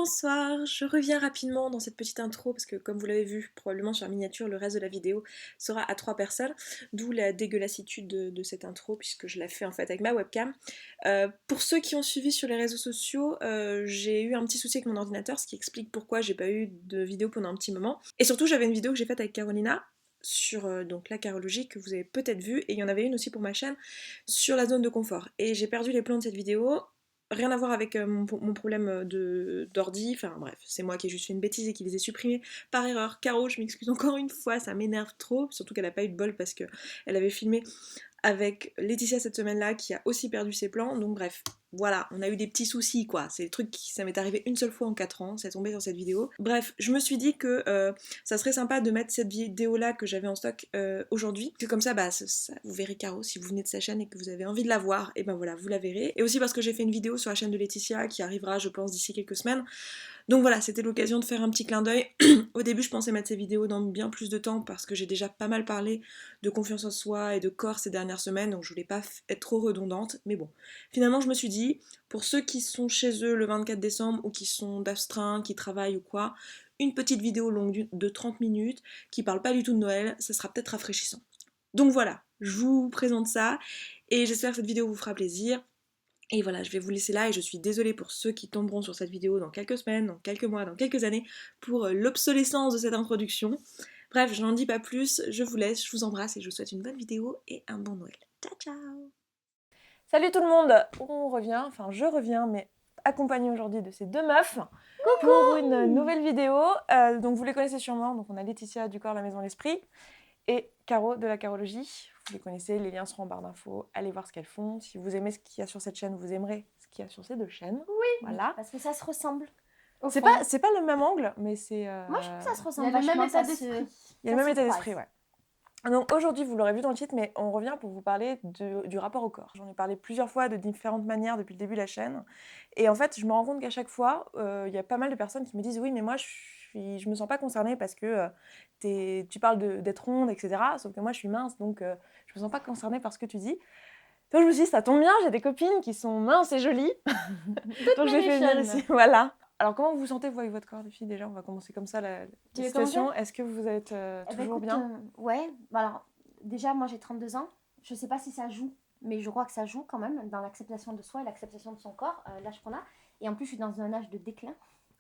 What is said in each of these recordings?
Bonsoir, je reviens rapidement dans cette petite intro parce que comme vous l'avez vu probablement sur la miniature, le reste de la vidéo sera à 3 personnes, d'où la dégueulassitude de cette intro puisque je la fais en fait avec ma webcam. Pour ceux qui ont suivi sur les réseaux sociaux, j'ai eu un petit souci avec mon ordinateur, ce qui explique pourquoi j'ai pas eu de vidéo pendant un petit moment. Et surtout j'avais une vidéo que j'ai faite avec Carolina sur donc la carologie que vous avez peut-être vue, et il y en avait une aussi pour ma chaîne sur la zone de confort. Et j'ai perdu les plans de cette vidéo. Rien à voir avec mon problème d'ordi, enfin bref, c'est moi qui ai juste fait une bêtise et qui les ai supprimés par erreur. Caro, je m'excuse encore une fois, ça m'énerve trop, surtout qu'elle a pas eu de bol parce que elle avait filmé avec Laetitia cette semaine-là qui a aussi perdu ses plans, donc bref, voilà, on a eu des petits soucis quoi, c'est des trucs qui ça m'est arrivé une seule fois en 4 ans, c'est tombé sur cette vidéo. Bref, je me suis dit que ça serait sympa de mettre cette vidéo-là que j'avais en stock aujourd'hui, que comme ça, bah, vous verrez Caro, si vous venez de sa chaîne et que vous avez envie de la voir, et ben voilà, vous la verrez. Et aussi parce que j'ai fait une vidéo sur la chaîne de Laetitia qui arrivera, je pense, d'ici quelques semaines. Donc voilà, c'était l'occasion de faire un petit clin d'œil. Au début, je pensais mettre ces vidéos dans bien plus de temps parce que j'ai déjà pas mal parlé de confiance en soi et de corps ces dernières semaines, donc je voulais pas être trop redondante. Mais bon, finalement, je me suis dit, pour ceux qui sont chez eux le 24 décembre ou qui sont d'astreint, qui travaillent ou quoi, une petite vidéo longue de 30 minutes qui parle pas du tout de Noël, ça sera peut-être rafraîchissant. Donc voilà, je vous présente ça et j'espère que cette vidéo vous fera plaisir. Et voilà, je vais vous laisser là et je suis désolée pour ceux qui tomberont sur cette vidéo dans quelques semaines, dans quelques mois, dans quelques années pour l'obsolescence de cette introduction. Bref, je n'en dis pas plus, je vous laisse, je vous embrasse et je vous souhaite une bonne vidéo et un bon Noël. Ciao ciao. Salut tout le monde, on revient, enfin je reviens, mais accompagnée aujourd'hui de ces deux meufs pour une nouvelle vidéo. Donc vous les connaissez sûrement, donc on a Laetitia du corps, la maison, l'esprit, et Caro de la carologie. Vous les connaissez, les liens seront en barre d'infos, allez voir ce qu'elles font. Si vous aimez ce qu'il y a sur cette chaîne, vous aimerez ce qu'il y a sur ces deux chaînes. Oui, voilà. Parce que ça se ressemble. C'est pas le même angle, mais c'est... Moi je trouve que ça se Il ressemble y a le même vachement, état ça se- d'esprit. Il y a le ça même se état croise. d'esprit, ouais. Donc aujourd'hui, vous l'aurez vu dans le titre, mais on revient pour vous parler du rapport au corps. J'en ai parlé plusieurs fois de différentes manières depuis le début de la chaîne. Et en fait, je me rends compte qu'à chaque fois, il y a pas mal de personnes qui me disent « Oui, mais moi, je me sens pas concernée parce que tu parles d'être ronde, etc. Sauf que moi, je suis mince, donc je me sens pas concernée par ce que tu dis. » Donc je me suis dit « Ça tombe bien, j'ai des copines qui sont minces et jolies. » Donc j'ai fait venir ici, voilà. Alors comment vous vous sentez, vous, avec votre corps, les filles? Déjà, on va commencer comme ça la Tu veux situation. commencer? Est-ce que vous êtes Eh ben, toujours écoute, bien? ouais, bah alors déjà moi j'ai 32 ans, je sais pas si ça joue, mais je crois que ça joue quand même dans l'acceptation de soi et l'acceptation de son corps, l'âge qu'on a. Et en plus je suis dans un âge de déclin.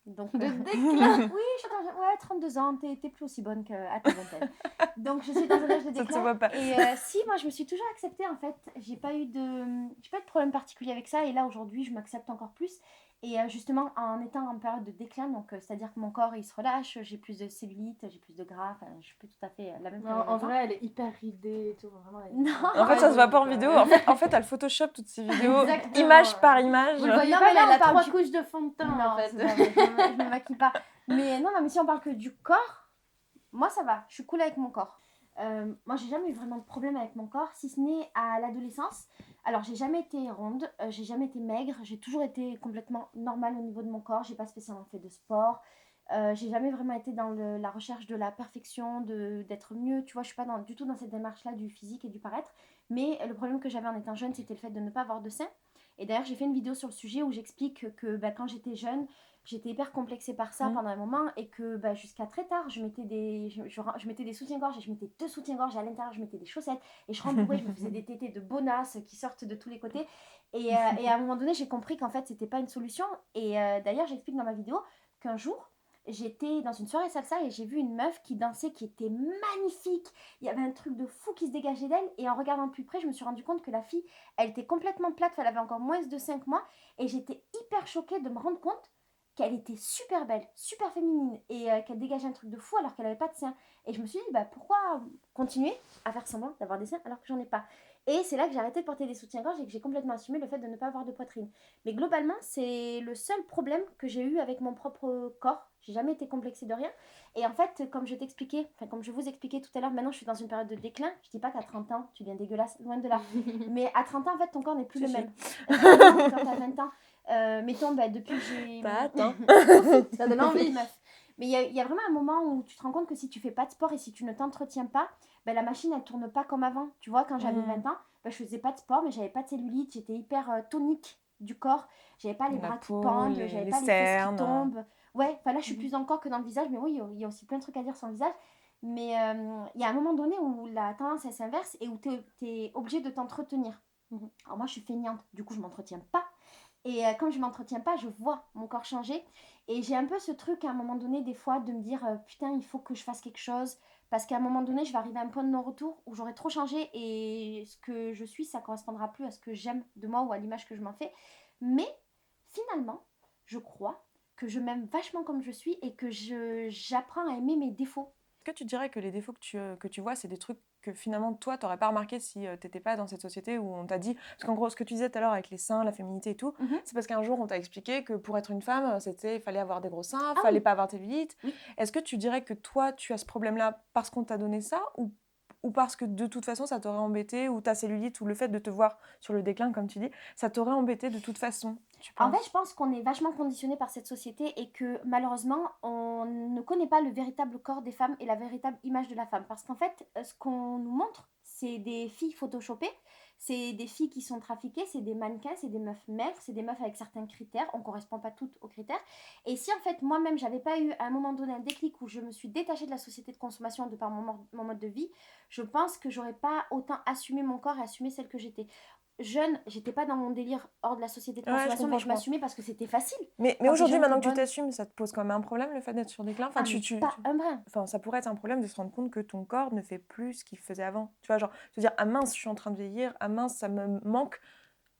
Donc, De déclin. oui, je suis ouais, 32 ans, t'es plus aussi bonne qu'à ta vingtaine. Donc je suis dans un âge de Ça ne se déclin. voit pas. Et si, moi je me suis toujours acceptée en fait. J'ai pas eu de problème particulier avec ça. Et là aujourd'hui, je m'accepte encore plus. Et justement, en étant en période de déclin, donc c'est-à-dire que mon corps il se relâche, j'ai plus de cellulite, j'ai plus de gras, enfin je suis plus tout à fait la même que Non, j'avais en avant. vrai, elle est hyper ridée et tout. Vraiment, elle est Non. En fait, ça se voit pas en vidéo. En fait, elle Photoshop toutes ces vidéos, Exactement. image par image. Vous le voyez Non, pas, mais mais là, elle a on parle 3 du- couches de fond de teint Non, en fait. c'est vrai, je me maquille pas. Mais non, mais si on parle que du corps, moi ça va, je suis cool avec mon corps. Moi j'ai jamais eu vraiment de problème avec mon corps, si ce n'est à l'adolescence. Alors j'ai jamais été ronde, j'ai jamais été maigre, j'ai toujours été complètement normale au niveau de mon corps, j'ai pas spécialement fait de sport. J'ai jamais vraiment été dans la recherche de la perfection, d'être mieux, tu vois, je suis pas du tout dans cette démarche-là du physique et du paraître. Mais le problème que j'avais en étant jeune, c'était le fait de ne pas avoir de sein. Et d'ailleurs, j'ai fait une vidéo sur le sujet où j'explique que quand j'étais jeune, j'étais hyper complexée par ça pendant un moment et que jusqu'à très tard, je mettais je mettais des soutiens-gorge et je mettais 2 soutiens-gorge et à l'intérieur, je mettais des chaussettes et je rembourrais, je me faisais des tétés de bonasse qui sortent de tous les côtés. Et à un moment donné, j'ai compris qu'en fait, c'était pas une solution. Et d'ailleurs, j'explique dans ma vidéo qu'un jour, j'étais dans une soirée salsa et j'ai vu une meuf qui dansait qui était magnifique. Il y avait un truc de fou qui se dégageait d'elle. Et en regardant de plus près, je me suis rendu compte que la fille, elle était complètement plate. Elle avait encore moins de 5 mois. Et j'étais hyper choquée de me rendre compte qu'elle était super belle, super féminine et qu'elle dégageait un truc de fou alors qu'elle n'avait pas de seins. Et je me suis dit, pourquoi continuer à faire semblant d'avoir des seins alors que j'en ai pas? Et c'est là que j'ai arrêté de porter des soutiens-gorge et que j'ai complètement assumé le fait de ne pas avoir de poitrine. Mais globalement, c'est le seul problème que j'ai eu avec mon propre corps. J'ai jamais été complexée de rien. Et en fait, comme je t'expliquais, comme je vous expliquais tout à l'heure, maintenant je suis dans une période de déclin. Je dis pas qu'à 30 ans, tu deviens dégueulasse, loin de là. Mais à 30 ans, en fait, ton corps n'est plus le même. Quand t'as 20 ans, mettons, depuis que j'ai... Ça donne envie. Meuf. Mais il y a vraiment un moment où tu te rends compte que si tu fais pas de sport et si tu ne t'entretiens pas, la machine elle tourne pas comme avant. Tu vois, quand j'avais 20 ans, je faisais pas de sport, mais j'avais pas de cellulite, j'étais hyper tonique. du corps. J'avais pas les La bras qui peau, pendent, les j'avais pas les fesses qui cernes. tombent. Ouais, enfin là, je suis Mhm. plus dans le corps que dans le visage, mais oui, il y a aussi plein de trucs à dire sur le visage. Mais il y a un moment donné où la tendance, elle s'inverse et où tu es obligé de t'entretenir. Alors moi, je suis feignante, du coup, je m'entretiens pas. Et comme je m'entretiens pas, je vois mon corps changer. Et j'ai un peu ce truc à un moment donné, des fois, de me dire putain, il faut que je fasse quelque chose. Parce qu'à un moment donné, je vais arriver à un point de non-retour où j'aurai trop changé et ce que je suis, ça correspondra plus à ce que j'aime de moi ou à l'image que je m'en fais. Mais finalement, je crois que je m'aime vachement comme je suis et que j'apprends à aimer mes défauts. Est-ce que tu dirais que les défauts que tu vois, c'est des trucs que finalement, toi, t'aurais pas remarqué si t'étais pas dans cette société où on t'a dit... Parce qu'en gros, ce que tu disais tout à l'heure avec les seins, la féminité et tout, Mhm. c'est parce qu'un jour, on t'a expliqué que pour être une femme, il fallait avoir des gros seins, Ah fallait oui. pas avoir tes cellulites. Oui. Est-ce que tu dirais que toi, tu as ce problème-là parce qu'on t'a donné ça ou parce que de toute façon, ça t'aurait embêté, ou ta cellulite, ou le fait de te voir sur le déclin, comme tu dis, ça t'aurait embêté de toute façon, tu En fait, penses? je pense qu'on est vachement conditionné par cette société et que malheureusement, on ne connaît pas le véritable corps des femmes et la véritable image de la femme. Parce qu'en fait, ce qu'on nous montre, c'est des filles photoshopées, c'est des filles qui sont trafiquées, c'est des mannequins, c'est des meufs maigres, c'est des meufs avec certains critères. On ne correspond pas toutes aux critères. Et si en fait, moi-même, j'avais pas eu à un moment donné un déclic où je me suis détachée de la société de consommation de par mon mode de vie, je pense que j'aurais pas autant assumé mon corps et assumé celle que j'étais. Jeune, j'étais pas dans mon délire hors de la société de Ouais, je consommation, mais comprends, je je comprends. m'assumais parce que c'était facile. Mais Quand t'es aujourd'hui, jeune, t'es maintenant que tu bonne. t'assumes, ça te pose quand même un problème, le fait d'être sur déclin? Enfin, Ah, mais pas un brin. Enfin, ça pourrait être un problème de se rendre compte que ton corps ne fait plus ce qu'il faisait avant. Tu vois, genre, se dire, ah mince, je suis en train de vieillir, ah mince, ça me manque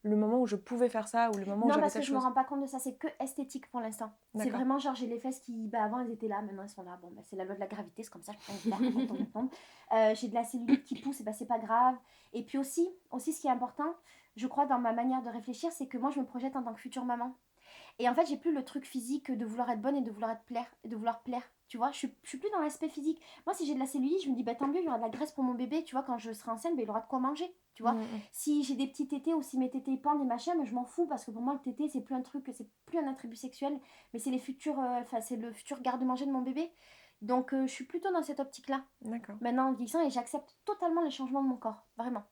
le moment où je pouvais faire ça, ou le moment où Non, j'avais parce que telle je me chose. rends pas compte de ça, c'est que esthétique pour l'instant. C'est D'accord. vraiment genre, j'ai les fesses qui, bah, avant elles étaient là, maintenant elles sont là. Bon, bah, c'est la loi de la gravité, c'est comme ça, je prends une guitare quand elle tombe, elle tombe. J'ai de la cellulite qui pousse, et bah, c'est pas grave. Et puis aussi, ce qui est important, je crois, dans ma manière de réfléchir, c'est que moi, je me projette en tant que future maman. Et en fait, j'ai plus le truc physique de vouloir être bonne et de vouloir de vouloir plaire. Tu vois, je suis plus dans l'aspect physique. Moi, si j'ai de la cellulite, je me dis, bah tant mieux, il y aura de la graisse pour mon bébé. Tu vois, quand je serai enceinte, bah, il aura de quoi manger. Tu vois, si j'ai des petits tétés ou si mes tétés pendent et machin, mais je m'en fous parce que pour moi, le tété, c'est plus un truc, c'est plus un attribut sexuel, mais c'est les futurs, enfin, c'est le futur garde-manger de mon bébé. Donc, je suis plutôt dans cette optique-là, D'accord. maintenant en vieillissant, et j'accepte totalement les changements de mon corps, vraiment.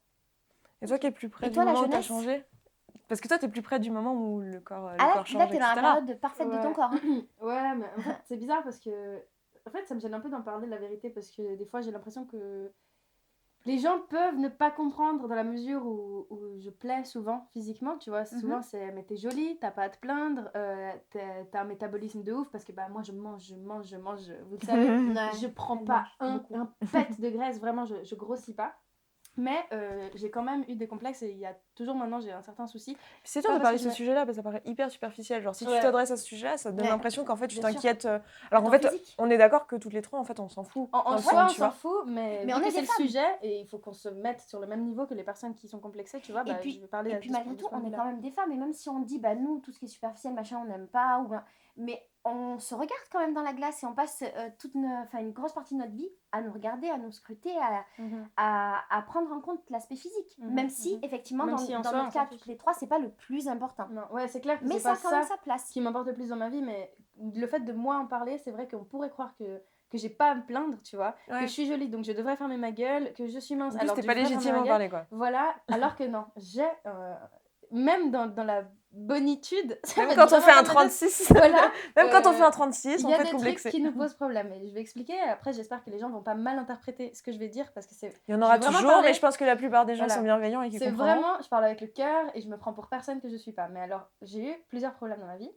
Et toi qui es plus près Et du toi, la moment où tu as jeunesse? changé? Parce que toi, tu es plus près du moment où le corps Ah là, change, t'es dans la etc. période parfaite de ton Ouais. corps. Hein. Ouais, mais en fait, c'est bizarre parce que. En fait, ça me gêne un peu d'en parler, la vérité, parce que des fois, j'ai l'impression que les gens peuvent ne pas comprendre dans la mesure où je plais souvent physiquement, tu vois. Souvent, c'est mais t'es jolie, t'as pas à te plaindre, t'as un métabolisme de ouf parce que bah, moi, je mange, vous le savez. Ouais, Je prends elle pas mange beaucoup. un pet de graisse, vraiment, je grossis pas. Mais j'ai quand même eu des complexes et il y a toujours maintenant, j'ai un certain souci. C'est dur Pas de parce parler que de ce sujet-là parce que ça paraît hyper superficiel. Genre, si tu Ouais. t'adresses à ce sujet-là, ça te donne Ouais. l'impression qu'en fait, tu Bien sûr. t'inquiètes. Alors qu'en Ton fait, physique. on est d'accord que toutes les trois, en fait, on s'en fout. En dans le soi, fond, on tu s'en vois. fout, mais Mais vu on que est c'est des le femmes. sujet et il faut qu'on se mette sur le même niveau que les personnes qui sont complexées, tu vois, bah, je vais parler Et de puis ce malgré de tout, ce point on de est vue-là. quand même des femmes. Et même si on dit, bah nous, tout ce qui est superficiel, machin, on n'aime pas. Mais on se regarde quand même dans la glace et on passe une grosse partie de notre vie à nous regarder, à nous scruter, à prendre en compte l'aspect physique. Même si, effectivement, Même si en dans soi, on notre s'en cas, fiche. toutes les trois, c'est pas le plus important. Non, ouais, c'est clair que Mais c'est ça pas a quand même ça sa place. qui m'importe le plus dans ma vie, mais le fait de moi en parler, c'est vrai qu'on pourrait croire que j'ai pas à me plaindre, tu vois, que Ouais. je suis jolie, donc je devrais fermer ma gueule, que je suis mince. En plus, Alors, t'es je pas devrais fermer légitime ma à en gueule. parler, quoi. Voilà, alors que non, j'ai, même dans la bonitude, ça Même va quand être on fait vraiment un la méthode. 36, Voilà, même quand on fait un euh, 36, il on y a peut des être trucs complexé. qui nous posent problème et je vais expliquer. Après, j'espère que les gens vont pas mal interpréter ce que je vais dire parce que c'est. Il y en je aura vais vraiment toujours, parler- mais je pense que la plupart des gens Voilà. sont bienveillants et qui C'est comprendront. vraiment, je parle avec le cœur et je me prends pour personne que je suis pas. Mais alors, j'ai eu plusieurs problèmes dans ma vie.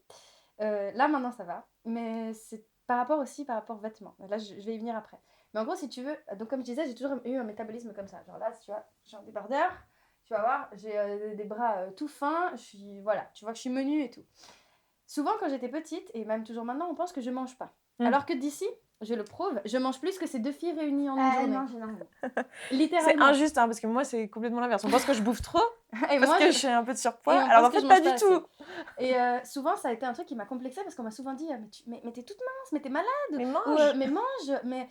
Là, maintenant, ça va. Mais c'est par rapport aux vêtements. Là, je vais y venir après. Mais en gros, si tu veux, donc comme je disais, j'ai toujours eu un métabolisme comme ça. Genre là, tu vois, j'ai un débardeur. Tu vas voir, j'ai des bras tout fins. Voilà, tu vois que je suis menue et tout. Souvent, quand j'étais petite, et même toujours maintenant, on pense que je mange pas. Alors que d'ici, je le prouve, je mange plus que ces deux filles réunies en une journée. Non, j'ai non. C'est Littéralement. injuste, hein, parce que moi, c'est complètement l'inverse. On pense que je bouffe trop Et parce moi, que je suis un peu de surpoids, et on alors pense en que fait, je pas mange du pas tout. Et souvent, ça a été un truc qui m'a complexée parce qu'on m'a souvent dit mais t'es toute mince, mais t'es malade. Mais Ou, mange. mais mange, mais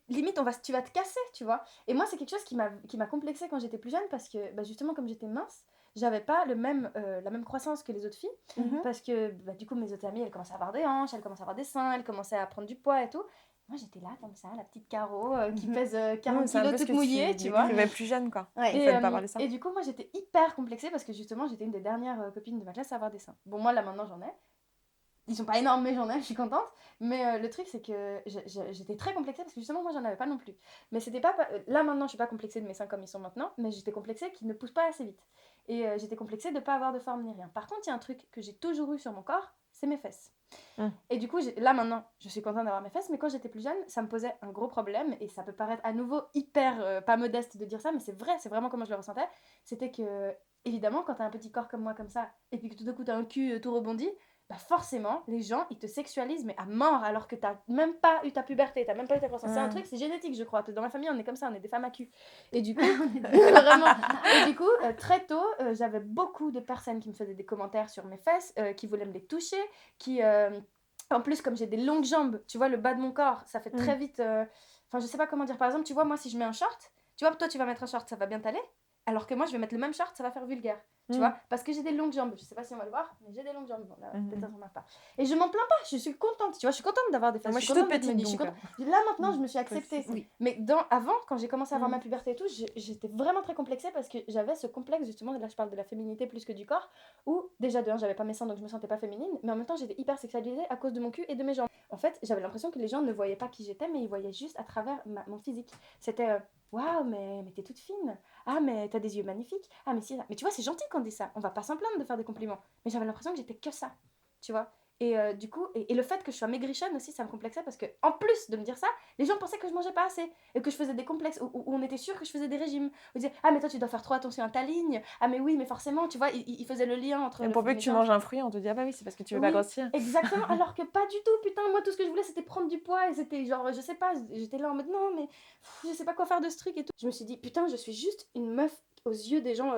limite, tu vas te casser, tu vois. Et moi, c'est quelque chose qui m'a complexée quand j'étais plus jeune parce que bah, justement, comme j'étais mince, j'avais pas la même croissance que les autres filles. Mhm. Parce que bah, du coup, mes autres amies, elles commençaient à avoir des hanches, elles commençaient à avoir des seins, elles commençaient à prendre du poids et tout. Moi, j'étais là, comme ça, la petite Caro qui pèse Ouais, 40 c'est un peu kilos, ce toute que mouillée, tu vois. décrivais plus jeune, quoi. Ouais. Il fallait pas parler ça. Et du coup, moi, j'étais hyper complexée parce que justement, j'étais une des dernières copines de ma classe à avoir des seins. Bon, moi, là, maintenant, j'en ai. Ils sont pas énormes, mais j'en ai, je suis contente. Mais le truc, c'est que j'étais très complexée parce que justement, moi, j'en avais pas non plus. Mais c'était pas. Là, maintenant, je suis pas complexée de mes seins comme ils sont maintenant, mais j'étais complexée qu'ils ne poussent pas assez vite. Et j'étais complexée de pas avoir de forme ni rien. Par contre, il y a un truc que j'ai toujours eu sur mon corps, c'est mes fesses. Et du coup, là maintenant, je suis contente d'avoir mes fesses, mais quand j'étais plus jeune, ça me posait un gros problème. Et ça peut paraître à nouveau hyper pas modeste de dire ça, mais c'est vrai, c'est vraiment comment je le ressentais. C'était que, évidemment, quand t'as un petit corps comme moi, comme ça, et puis que tout d'un coup t'as un cul tout rebondi, bah forcément, les gens, ils te sexualisent, mais à mort, alors que t'as même pas eu ta puberté, t'as même pas eu ta croissance. C'est un truc, c'est génétique, je crois. Dans ma famille, on est comme ça, on est des femmes à cul. Et du coup, vraiment. Et du coup, très tôt, j'avais beaucoup de personnes qui me faisaient des commentaires sur mes fesses, qui voulaient me les toucher, qui. En plus, comme j'ai des longues jambes, tu vois, le bas de mon corps, ça fait très vite. Enfin, je sais pas comment dire. Par exemple, tu vois, moi, si je mets un short, tu vois, toi, tu vas mettre un short, ça va bien t'aller. Alors que moi, je vais mettre le même short, ça va faire vulgaire. Tu vois, parce que j'ai des longues jambes. Je sais pas si on va le voir, mais j'ai des longues jambes. Bon, là, peut-être ça ne remarque pas. Et je m'en plains pas, je suis contente. Tu vois, je suis contente d'avoir des fesses. Moi, je suis contente toute d'être petite, menue, je suis donc, contente. Là, maintenant, je me suis acceptée. Oui. Mais avant, quand j'ai commencé à avoir ma puberté et tout, j'étais vraiment très complexée parce que j'avais ce complexe, justement, là, je parle de la féminité plus que du corps, où déjà, de un, j'avais pas mes seins, donc je me sentais pas féminine, mais en même temps, j'étais hyper sexualisée à cause de mon cul et de mes jambes. En fait, j'avais l'impression que les gens ne voyaient pas qui j'étais, mais ils voyaient juste à travers mon physique. C'était waouh, mais t'es toute fine. Ah, mais t'as des yeux magnifiques. Ah, mais si. Mais tu vois, c'est gentil qu'on dit ça. On va pas s'en plaindre de faire des compliments. Mais j'avais l'impression que j'étais que ça. Tu vois. Et du coup, et le fait que je sois maigrichonne aussi, ça me complexait parce que, en plus de me dire ça, les gens pensaient que je mangeais pas assez et que je faisais des complexes où on était sûr que je faisais des régimes. On disait, ah, mais toi, tu dois faire trop attention à ta ligne. Ah, mais oui, mais forcément, tu vois, ils faisaient le lien entre. Et pour peu que tu manges un fruit, on te dit, ah bah oui, c'est parce que tu veux pas grossir. Exactement, alors que pas du tout, putain, moi tout ce que je voulais c'était prendre du poids et c'était genre, je sais pas, j'étais là en mode non, mais je sais pas quoi faire de ce truc et tout. Je me suis dit, putain, je suis juste une meuf aux yeux des gens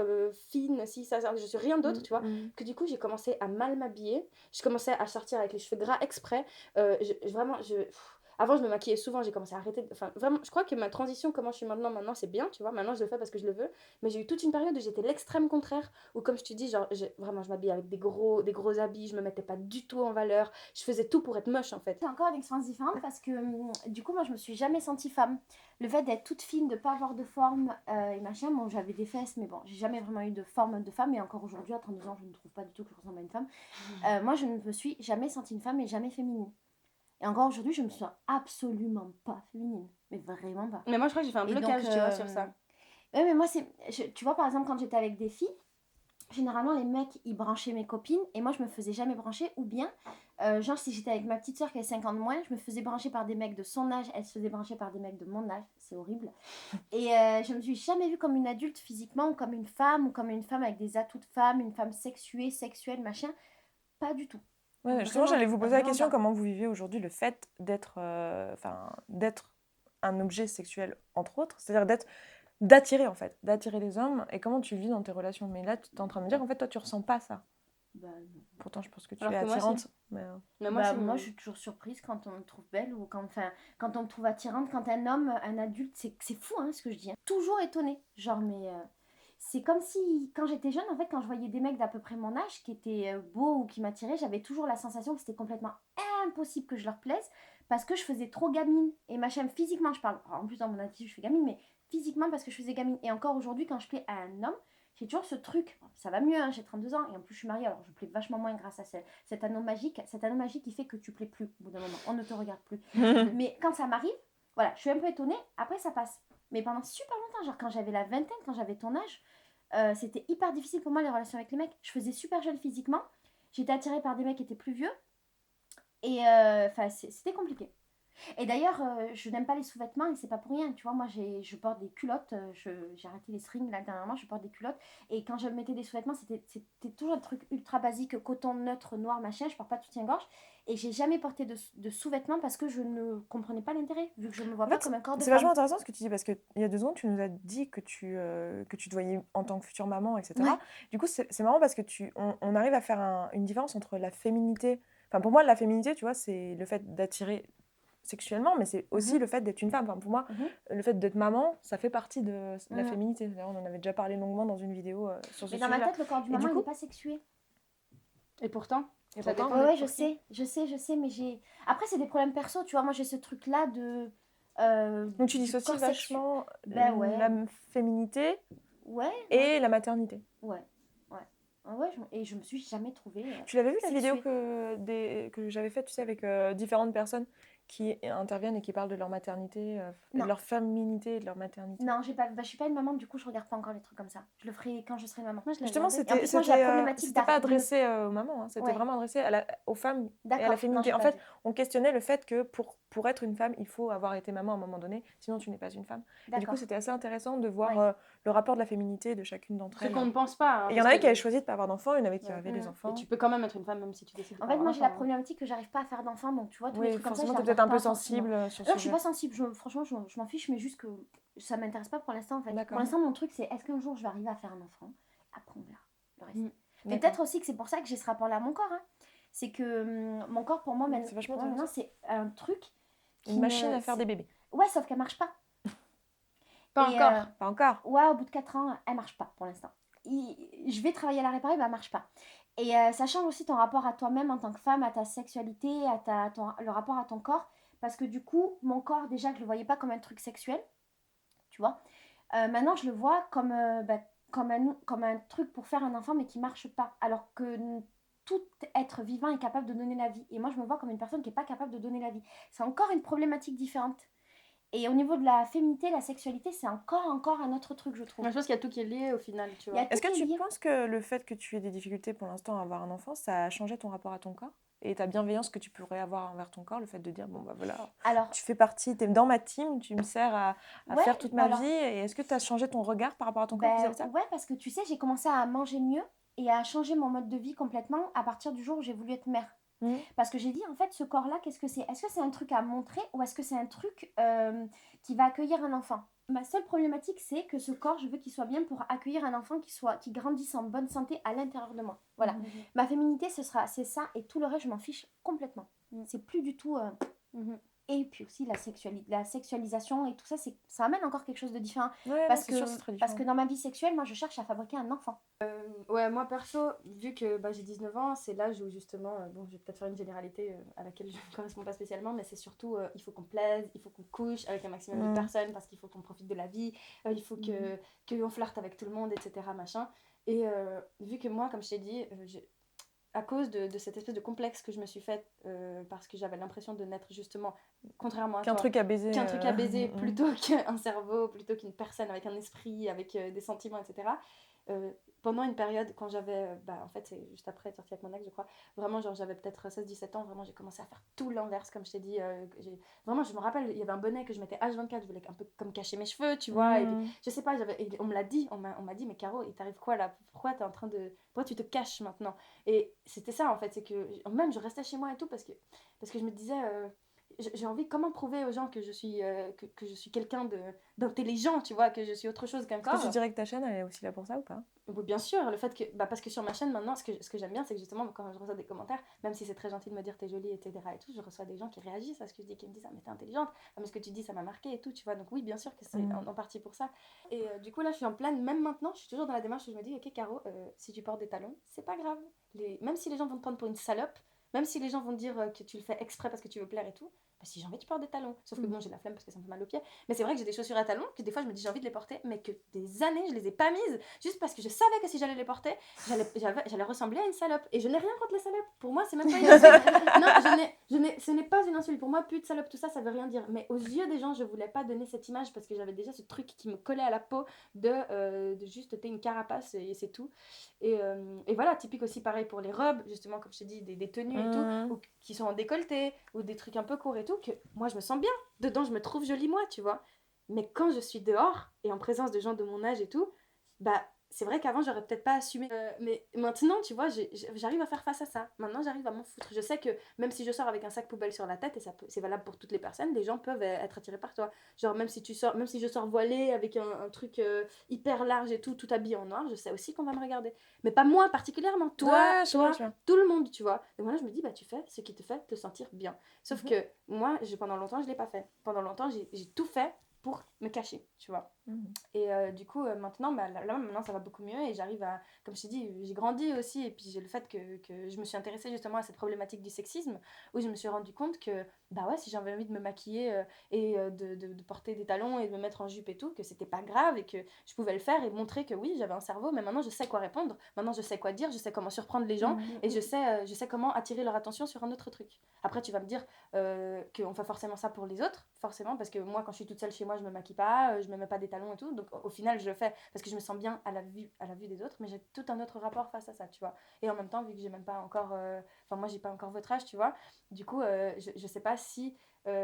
fine, si ça, je suis rien d'autre, tu vois. Que du coup, j'ai commencé à mal m'habiller, je commençais à sortir avec les cheveux gras exprès. Avant, je me maquillais souvent, j'ai commencé à arrêter. Enfin, vraiment, je crois que ma transition, comment je suis maintenant, c'est bien, tu vois. Maintenant, je le fais parce que je le veux. Mais j'ai eu toute une période où j'étais l'extrême contraire, où, comme je te dis, genre, vraiment, je m'habillais avec des gros habits, je me mettais pas du tout en valeur. Je faisais tout pour être moche, en fait. C'est encore une expérience différente parce que du coup, moi, je me suis jamais sentie femme. Le fait d'être toute fine, de pas avoir de forme et machin, bon, j'avais des fesses, mais bon, j'ai jamais vraiment eu de forme de femme. Et encore aujourd'hui, à 32 ans, je ne trouve pas du tout que je ressemble à une femme. Moi, je ne me suis jamais sentie une femme et jamais féminine. Et encore aujourd'hui, je me sens absolument pas féminine. Mais vraiment pas. Mais moi, je crois que j'ai fait un Et blocage, donc, tu vois, sur ça. Ouais, mais moi, tu vois, par exemple, quand j'étais avec des filles, généralement, les mecs, ils branchaient mes copines et moi, je me faisais jamais brancher. Ou bien, genre, si j'étais avec ma petite soeur qui avait 5 ans de moins, je me faisais brancher par des mecs de son âge, elle se faisait brancher par des mecs de mon âge. C'est horrible. Et je me suis jamais vue comme une adulte physiquement, ou comme une femme avec des atouts de femme, une femme sexuée, sexuelle, machin. Pas du tout. Ouais, justement, Vraiment, j'allais vous poser la vraiment question, pas. comment vous vivez aujourd'hui le fait d'être d'être un objet sexuel, entre autres, c'est-à-dire d'attirer, en fait, d'attirer les hommes, et comment tu le vis dans tes relations. Mais là, tu es en train de me dire, en fait, toi, tu ressens pas ça. Bah, non. Pourtant, je pense que tu Alors es que moi, attirante. si. Mais, Mais Bah, si, moi, mais- je suis toujours surprise quand on me trouve belle ou quand on me trouve attirante. Quand un homme, un adulte, c'est fou hein, ce que je dis. Hein. Toujours étonnée. Genre, mais c'est comme si, quand j'étais jeune, en fait, quand je voyais des mecs d'à peu près mon âge qui étaient beaux ou qui m'attiraient, j'avais toujours la sensation que c'était complètement impossible que je leur plaise parce que je faisais trop gamine. Et machin, physiquement, je parle. Alors, en plus, dans mon attitude, je fais gamine, mais physiquement parce que je faisais gamine. Et encore aujourd'hui, quand je plais à un homme, j'ai toujours ce truc, ça va mieux, hein, j'ai 32 ans et en plus je suis mariée, alors je plais vachement moins grâce à cet anneau magique qui fait que tu plais plus au bout d'un moment, on ne te regarde plus. Mais quand ça m'arrive, voilà, je suis un peu étonnée, après ça passe. Mais pendant super longtemps, genre quand j'avais la vingtaine, quand j'avais ton âge, c'était hyper difficile pour moi les relations avec les mecs. Je faisais super jeune physiquement, j'étais attirée par des mecs qui étaient plus vieux et c'était compliqué. Et d'ailleurs, je n'aime pas les sous-vêtements et c'est pas pour rien. Tu vois, moi, je porte des culottes. J'ai arrêté les strings là dernièrement, je porte des culottes. Et quand je mettais des sous-vêtements, c'était toujours un truc ultra basique, coton neutre, noir, machin. Je porte pas de soutien-gorge. Et j'ai jamais porté de sous-vêtements parce que je ne comprenais pas l'intérêt, vu que je me vois En pas fait, comme un corps de c'est femme. vachement intéressant ce que tu dis, parce qu'il y a 2 secondes, tu nous as dit que tu te voyais en tant que future maman, etc. Ouais. Du coup, c'est marrant parce que on arrive à faire une différence entre la féminité. Enfin, pour moi, la féminité, tu vois, c'est le fait d'attirer sexuellement, mais c'est aussi le fait d'être une femme. Enfin, pour moi, le fait d'être maman, ça fait partie de la féminité. D'ailleurs, on en avait déjà parlé longuement dans une vidéo sur ce Mais dans ma sujet-là. tête, le corps du Et maman, du il coup, n'est pas sexué. Et pourtant, Et Ça pourtant, dépend. Ouais, des je profils. sais, mais j'ai. Après, c'est des problèmes perso, tu vois. Moi, j'ai ce truc-là de. donc tu Du dissocies corps sexuel. vachement Ben ouais, la féminité ouais, ouais, et la maternité. ouais, ouais. Ah ouais, et je me suis jamais trouvée Tu l'avais vu la vidéo sexuée. que j'avais faite, tu sais, avec différentes personnes qui interviennent et qui parlent de leur maternité, et de Non, leur féminité et de leur maternité. non, j'ai pas. Bah, je suis pas une maman, du coup, je regarde pas encore les trucs comme ça. Je le ferai quand je serai maman. Moi, je l'ai Justement, regardé. Et en plus, moi, j'ai la problématique c'était pas de me. adressé aux mamans, hein, c'était Ouais, vraiment adressé aux femmes et à la d'accord. Non, féminité. j'ai En pas fait, vu. on questionnait le fait que pour être une femme, il faut avoir été maman à un moment donné, sinon tu n'es pas une femme. Et du coup, D'accord. c'était assez intéressant de voir Ouais. le rapport de la féminité de chacune d'entre Ce elles. qu'on ne pense pas, hein, Et il y en parce avait qui avaient que... choisi de pas avoir d'enfants, il y en avait qui Ouais. avaient des Mhm. Et enfants. tu peux quand même être une femme même si tu décides de En pas fait, avoir moi, j'ai la d'enfant, hein. problématique que j'arrive pas à faire d'enfant, donc tu vois, tous les Oui, trucs comme ça, je forcément, les t'es peut-être regarde un peu pas forcément. sensible sur Non, ce je suis sujet. pas sensible, franchement, je m'en fiche, mais juste que ça m'intéresse pas pour l'instant, en fait. Pour D'accord, l'instant, mon truc, c'est est-ce qu'un jour je vais arriver à faire un enfant? Après, on verra le reste. Mm. Mais d'accord. peut-être aussi que c'est pour ça que j'ai ce rapport-là à mon corps, hein. C'est que mon corps, pour moi, C'est vachement maintenant, intéressant. c'est un truc qui Une machine ne. à faire des bébés. Ouais, sauf qu'elle marche pas. Pas Et encore. Pas encore. ouais, au bout de 4 ans, elle marche pas pour l'instant. Je vais travailler à la réparer, mais elle marche pas. Et ça change aussi ton rapport à toi-même en tant que femme, à ta sexualité, le rapport à ton corps. Parce que du coup, mon corps, déjà, je le voyais pas comme un truc sexuel, tu vois. Maintenant, je le vois comme un truc pour faire un enfant, mais qui marche pas. Alors que tout être vivant est capable de donner la vie. Et moi, je me vois comme une personne qui n'est pas capable de donner la vie. C'est encore une problématique différente. Et au niveau de la féminité, la sexualité, c'est encore un autre truc, je trouve. Moi, je pense qu'il y a tout qui est lié au final, tu Il y a vois. Est-ce que tout qui est tu lié. penses que le fait que tu aies des difficultés pour l'instant à avoir un enfant, ça a changé ton rapport à ton corps et ta bienveillance que tu pourrais avoir envers ton corps, le fait de dire, bon bah voilà, Alors, tu fais partie, tu es dans ma team, tu me sers à ouais, faire toute bah ma alors, vie, et est-ce que tu as changé ton regard par rapport à ton corps vis-à-vis de ça? ouais, parce que tu sais, j'ai commencé à manger mieux et à changer mon mode de vie complètement à partir du jour où j'ai voulu être mère. Mhm. Parce que j'ai dit, en fait, ce corps-là, qu'est-ce que c'est? Est-ce que c'est un truc à montrer ou est-ce que c'est un truc qui va accueillir un enfant? Ma seule problématique, c'est que ce corps, je veux qu'il soit bien pour accueillir un enfant qui grandisse en bonne santé à l'intérieur de moi. Voilà. Mhm. Ma féminité, c'est ça, et tout le reste, je m'en fiche complètement. Mhm. C'est plus du tout. Mhm. Et puis aussi la sexualisation et tout ça, ça amène encore quelque chose de différent. Ouais, Parce non, c'est que, sûr, c'est très parce différent. que dans ma vie sexuelle, moi, je cherche à fabriquer un enfant. Ouais, moi perso, vu que j'ai 19 ans, c'est l'âge où justement, bon, je vais peut-être faire une généralité à laquelle je ne correspond pas spécialement, mais c'est surtout, il faut qu'on plaise, il faut qu'on couche avec un maximum de Mhm. personnes parce qu'il faut qu'on profite de la vie, il faut qu'on flirte avec tout le monde, etc. Machin. Et vu que moi, comme je t'ai dit, à cause de cette espèce de complexe que je me suis faite, parce que j'avais l'impression de n'être justement, contrairement à Qu'un toi, truc à baiser. qu'un truc à baiser Mhm. plutôt qu'un cerveau, plutôt qu'une personne avec un esprit, avec des sentiments, etc. Pendant une période, quand j'avais, en fait, c'est juste après être sortie avec mon ex, je crois, vraiment, genre, j'avais peut-être 16-17 ans, vraiment, j'ai commencé à faire tout l'inverse, comme je t'ai dit. Vraiment, je me rappelle, il y avait un bonnet que je mettais H24, je voulais un peu comme cacher mes cheveux, tu vois, et puis, Mhm. je sais pas, et on me l'a dit, on m'a dit, mais Caro, il t'arrive quoi là? Pourquoi tu te caches maintenant? Et c'était ça, en fait, c'est que, même, je restais chez moi et tout, parce que je me disais, j'ai envie, comment prouver aux gens que je suis, que je suis quelqu'un d'intelligent, tu vois, que je suis autre chose qu'un Est-ce que tu corps. dirais que ta chaîne, elle est aussi là pour ça ou pas? Oui, bien sûr, le fait que, parce que sur ma chaîne maintenant, ce que j'aime bien, c'est que justement, quand je reçois des commentaires, même si c'est très gentil de me dire t'es jolie, etc. et tout, je reçois des gens qui réagissent à ce que je dis, qui me disent ah, mais t'es intelligente, ah, mais ce que tu dis, ça m'a marqué et tout, tu vois. Donc, oui, bien sûr que c'est en partie pour ça. Et du coup, là, je suis en pleine, même maintenant, je suis toujours dans la démarche où je me dis, ok, Caro, si tu portes des talons, c'est pas grave. Même si les gens vont te prendre pour une salope, même si les gens vont te dire que tu le fais exprès parce que tu veux plaire et tout, bah, si j'ai envie, tu portes des talons. Sauf que bon, j'ai la flemme parce que ça me fait mal aux pieds. Mais c'est vrai que j'ai des chaussures à talons que des fois je me dis j'ai envie de les porter, mais que des années je les ai pas mises juste parce que je savais que si j'allais les porter, j'allais ressembler à une salope. Et je n'ai rien contre les salopes. Pour moi, c'est même pas une insulte. Non, ce n'est pas une insulte. Pour moi, pute, salope, tout ça, ça veut rien dire. Mais aux yeux des gens, je voulais pas donner cette image parce que j'avais déjà ce truc qui me collait à la peau de juste t'es une carapace et c'est tout. Et voilà, typique aussi pareil pour les robes, justement, comme je t'ai dit, des tenues et tout, ou qui sont en décolleté, ou des trucs un peu courts et tout, que moi je me sens bien. Dedans, je me trouve jolie, moi, tu vois. Mais quand je suis dehors et en présence de gens de mon âge et tout, bah c'est vrai qu'avant j'aurais peut-être pas assumé. Mais maintenant, tu vois, j'arrive à faire face à ça. Maintenant, j'arrive à m'en foutre. Je sais que même si je sors avec un sac poubelle sur la tête, et c'est valable pour toutes les personnes, les gens peuvent être attirés par toi. Genre, même si je sors voilée avec un truc hyper large et tout habillé en noir, je sais aussi qu'on va me regarder. Mais pas moi particulièrement, toi, Ouais, je toi, vois. tout le monde, tu vois. Et moi, je me dis, bah, tu fais ce qui te fait te sentir bien. Sauf que moi, pendant longtemps, je l'ai pas fait. Pendant longtemps, j'ai tout fait pour me cacher, tu vois. Mhm. Et du coup, maintenant, maintenant, ça va beaucoup mieux et j'arrive à, comme je t'ai dit, j'ai grandi aussi et puis j'ai le fait que je me suis intéressée justement à cette problématique du sexisme où je me suis rendu compte que, bah ouais, si j'avais envie de me maquiller et de porter des talons et de me mettre en jupe et tout, que c'était pas grave et que je pouvais le faire et montrer que oui, j'avais un cerveau, mais maintenant je sais quoi répondre, maintenant je sais quoi dire, je sais comment surprendre les gens et je sais comment attirer leur attention sur un autre truc. Après, tu vas me dire qu'on fait forcément ça pour les autres, forcément, parce que moi, quand je suis toute seule chez moi, je me maquille pas, je me mets pas des talons et tout, donc au final, je le fais parce que je me sens bien à la vue des autres, mais j'ai tout un autre rapport face à ça, tu vois. Et en même temps, vu que j'ai même pas encore, enfin, moi, j'ai pas encore votre âge, tu vois, du coup, je sais pas si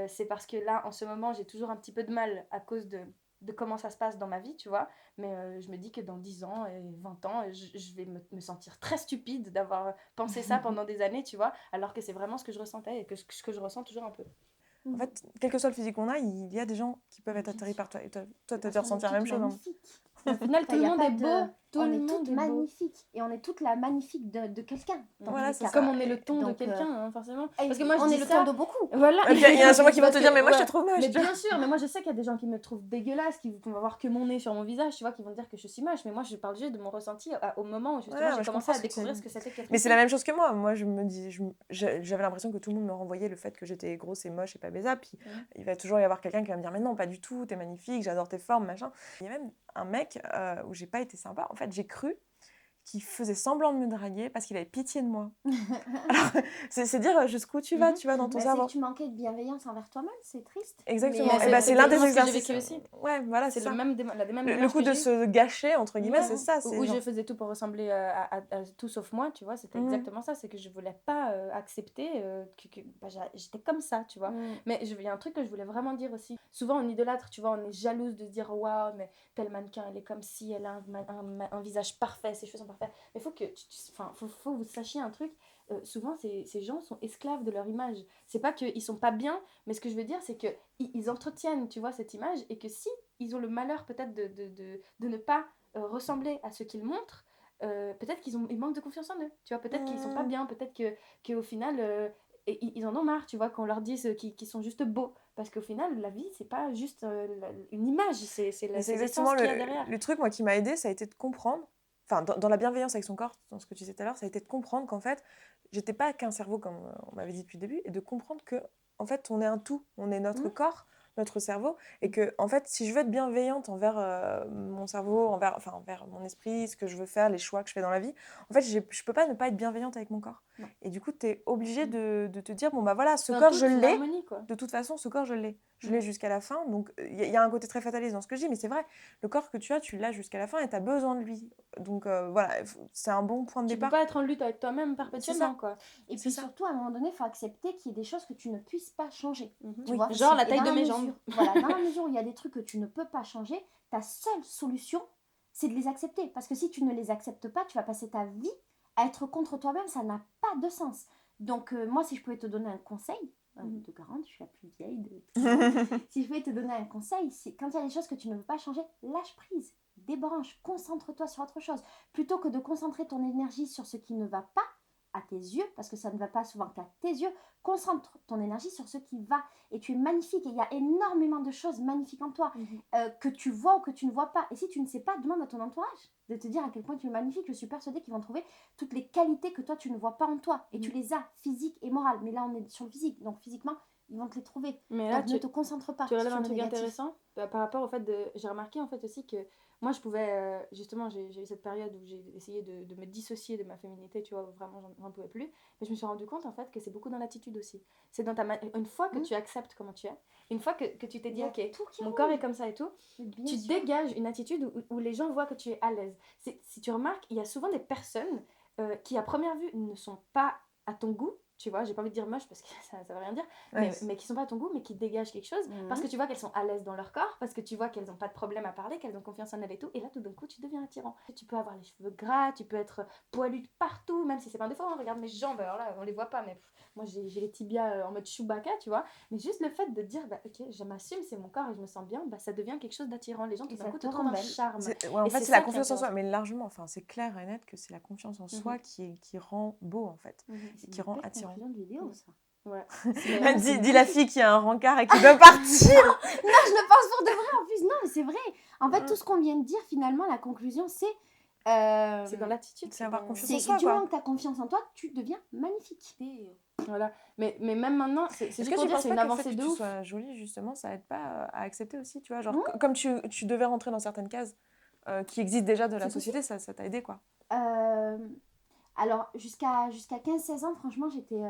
c'est parce que là, en ce moment, j'ai toujours un petit peu de mal à cause de comment ça se passe dans ma vie, tu vois. Mais je me dis que dans 10 ans et 20 ans, je vais me sentir très stupide d'avoir pensé ça pendant des années, tu vois, alors que c'est vraiment ce que je ressentais et ce que je ressens toujours un peu. En fait, quel que soit le physique qu'on a, il y a des gens qui peuvent être Bien atterris sûr. par toi. Et toi, tu Parce dois qu'on est ressentir la même toutes chose. Hein. magnifiques. Au final, tout Y le a monde pas est de- beau, tout on le est monde toutes est beau. magnifiques. Et on est toutes la magnifique de quelqu'un. Dans Voilà, tous les c'est cas. ça. Comme on est le ton de Donc, quelqu'un, hein, forcément. et Parce que moi, je on dis est le ça. ton de beaucoup. Voilà. Et puis, il y en a sûrement qui vont te dire, mais moi, je te Ouais. trouve moche. Mais bien sûr, mais moi, je sais qu'il y a des gens qui me trouvent dégueulasse, qui vont voir que mon nez sur mon visage, tu vois, qui vont dire que je suis moche. Mais moi, je parle juste de mon ressenti au moment où justement Ouais, j'ai je commencé comprends à ce que tu découvrir dis. ce que c'était qu'être Mais une c'est la fille. même chose que moi. Moi, je me dis, j'avais l'impression que tout le monde me renvoyait le fait que j'étais grosse et moche et pas baisable. Puis il va toujours y avoir quelqu'un qui va me dire, mais non, pas du tout, t'es magnifique, j'adore tes formes, machin. Il y a même un mec où j'ai pas été sympa. En fait, j'ai cru qu'il faisait semblant de me draguer parce qu'il avait pitié de moi. Alors, c'est dire jusqu'où tu vas, tu vois, dans ton Bah, c'est cerveau. que tu manquais de bienveillance envers toi-même, c'est triste. Exactement. Mais, Et bah, c'est l'un des exactement ce que j'ai exercices. vécu aussi. Ouais, voilà, c'est C'est ça. la même Le démarche coup que de j'ai eue. se gâcher, entre guillemets, Ouais. c'est ça. C'est Où genre... je faisais tout pour ressembler à tout sauf moi, tu vois, c'était exactement ça, c'est que je voulais pas accepter que j'étais comme ça, tu vois. Mais il y a un truc que je voulais vraiment dire aussi. Souvent on idolâtre, tu vois, on est jalouse de se dire waouh, mais tel mannequin, elle est comme si, elle a un visage parfait, ses cheveux sont parfaits. Mais il faut que faut que vous sachiez un truc. Souvent ces gens sont esclaves de leur image. C'est pas qu'ils sont pas bien, mais ce que je veux dire c'est que ils entretiennent, tu vois, cette image et que si ils ont le malheur peut-être de ne pas ressembler à ce qu'ils montrent, peut-être ils manquent de confiance en eux, tu vois, peut-être qu'ils sont pas bien, peut-être qu'au final ils en ont marre, tu vois, qu'on leur dise qu'ils sont juste beaux, parce qu'au final la vie c'est pas juste une image, c'est Mais c'est l'essence exactement qu'il y a derrière. le truc, moi, qui m'a aidé, ça a été de comprendre, enfin, dans la bienveillance avec son corps, dans ce que tu disais tout à l'heure, ça a été de comprendre qu'en fait, j'étais pas qu'un cerveau, comme on m'avait dit depuis le début, et de comprendre que, en fait, on est un tout, on est notre corps, notre cerveau, et que, en fait, si je veux être bienveillante envers mon cerveau, envers mon esprit, ce que je veux faire, les choix que je fais dans la vie, en fait, je peux pas ne pas être bienveillante avec mon corps. Non. Et du coup, tu es obligé de te dire, bon, bah voilà, ce C'est un corps, tout, je c'est une l'ai. harmonie, quoi. De toute façon, ce corps, je l'ai. Je l'ai jusqu'à la fin. Donc, il y a un côté très fataliste dans ce que je dis, mais c'est vrai. Le corps que tu l'as jusqu'à la fin et tu as besoin de lui. Donc, voilà, c'est un bon point de Tu peux départ. pas être en lutte avec toi-même perpétuellement, quoi. Et C'est puis ça. surtout, à un moment donné, il faut accepter qu'il y ait des choses que tu ne puisses pas changer. Tu Oui. vois Genre la Et taille dans de la mes mesure- jambes. Voilà, dans la mesure où il y a des trucs que tu ne peux pas changer, ta seule solution, c'est de les accepter. Parce que si tu ne les acceptes pas, tu vas passer ta vie à être contre toi-même. Ça n'a pas de sens. Donc, moi, si je pouvais te donner un conseil, de grande, je suis la plus vieille de tout le monde. Si je pouvais te donner un conseil, c'est quand il y a des choses que tu ne veux pas changer, lâche prise, débranche, concentre-toi sur autre chose. Plutôt que de concentrer ton énergie sur ce qui ne va pas à tes yeux, parce que ça ne va pas souvent qu'à tes yeux, concentre ton énergie sur ce qui va. Et tu es magnifique, et il y a énormément de choses magnifiques en toi, que tu vois ou que tu ne vois pas. Et si tu ne sais pas, demande à ton entourage de te dire à quel point tu es magnifique. Je suis persuadée qu'ils vont trouver toutes les qualités que toi tu ne vois pas en toi. Et tu les as, physiques et morales. Mais là on est sur le physique, donc physiquement ils vont te les trouver. Mais là, Donc ne te concentre pas tu relèves sur un le truc négatif. intéressant par rapport au fait de... J'ai remarqué en fait aussi que moi je pouvais... justement, j'ai eu cette période où j'ai essayé de me dissocier de ma féminité, tu vois, où vraiment j'en pouvais plus. Mais je me suis rendu compte en fait que c'est beaucoup dans l'attitude aussi. C'est dans une fois que tu acceptes comment tu es, une fois que tu t'es Il dit, y a ok, tout qui mon roule. corps est comme ça et tout, Bien tu sûr. dégages une attitude où les gens voient que tu es à l'aise. Si tu remarques, il y a souvent des personnes qui à première vue ne sont pas à ton goût. Tu vois, j'ai pas envie de dire moche parce que ça veut rien dire, Ouais. mais qui sont pas à ton goût, mais qui dégagent quelque chose parce que tu vois qu'elles sont à l'aise dans leur corps, parce que tu vois qu'elles ont pas de problème à parler, qu'elles ont confiance en elles et tout, et là tout d'un coup tu deviens attirant. Tu peux avoir les cheveux gras, tu peux être poilu de partout, même si c'est pas un défaut, hein. Regarde mes jambes, alors là on les voit pas, mais moi j'ai les tibias en mode Chewbacca, tu vois, mais juste le fait de dire, bah ok, je m'assume, c'est mon corps et je me sens bien, bah ça devient quelque chose d'attirant, les gens tout Et d'un ça coup te te trouvent rend un belle. charme. Ouais, en Et fait, c'est c'est la ça qui est confiance en soi, intéressant. mais largement, enfin, c'est clair et net que c'est la confiance en soi qui rend beau, en fait, C'est qui une rend belle attirant. conclusion de vidéo, ça. Ouais. Dis la fille qui a un rencard et qui veut partir. Non, je le pense pour de vrai en plus. Non, mais c'est vrai. En fait, tout ce qu'on vient de dire, finalement, la conclusion, c'est... C'est dans l'attitude. C'est avoir confiance c'est en soi, du quoi. moment que tu as confiance en toi, tu deviens magnifique. Voilà. Mais même maintenant, c'est Est-ce juste que pour tu dire, penses c'est pas une que le avancée fait que de tu ouf. sois jolie, justement, ça aide pas à accepter aussi, tu vois, genre, Ouais. comme tu devais rentrer dans certaines cases qui existent déjà de la C'est société, ça t'a aidé, quoi. Alors, jusqu'à 15-16 ans, franchement, j'étais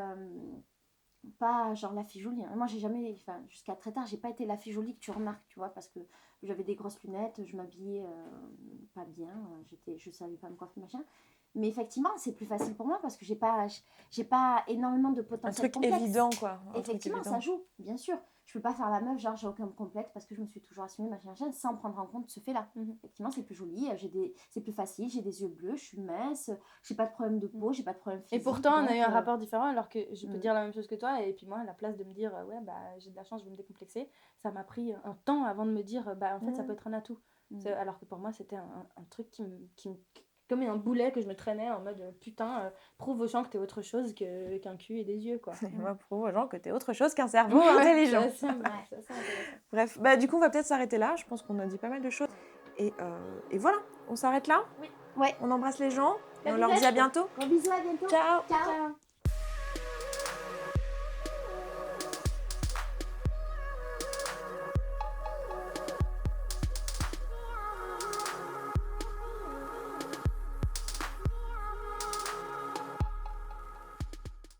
pas genre la fille jolie. Moi, j'ai jamais... Enfin, jusqu'à très tard, j'ai pas été la fille jolie que tu remarques, tu vois, parce que j'avais des grosses lunettes, je m'habillais pas bien, je savais pas me coiffer, machin. Mais effectivement, c'est plus facile pour moi parce que j'ai pas énormément de Un potentiel truc complexe. évident, quoi. Un truc Effectivement, évident. ça joue, bien sûr. Je peux pas faire la meuf, genre j'ai aucun complexe parce que je me suis toujours assumée, machin, sans prendre en compte ce fait-là. Effectivement, c'est plus joli, c'est plus facile, j'ai des yeux bleus, je suis mince, j'ai pas de problème de peau, j'ai pas de problème physique. Et pourtant, on a eu un donc, rapport différent, alors que je peux dire la même chose que toi. Et puis moi, à la place de me dire, ouais, bah j'ai de la chance, je vais me décomplexer, ça m'a pris un temps avant de me dire, bah en fait, ça peut être un atout. Alors que pour moi, c'était un truc comme un boulet que je me traînais en mode putain, prouve aux gens que t'es autre chose qu'un cul et des yeux, quoi. Et moi, prouve aux gens que t'es autre chose qu'un cerveau intelligent. C'est assez intéressant. Bref, bah du coup, on va peut-être s'arrêter là. Je pense qu'on a dit pas mal de choses. Et voilà, on s'arrête là. Ouais. On embrasse les gens et on Bisous. leur dit à bientôt. Gros bisous, à bientôt. Ciao. Ciao.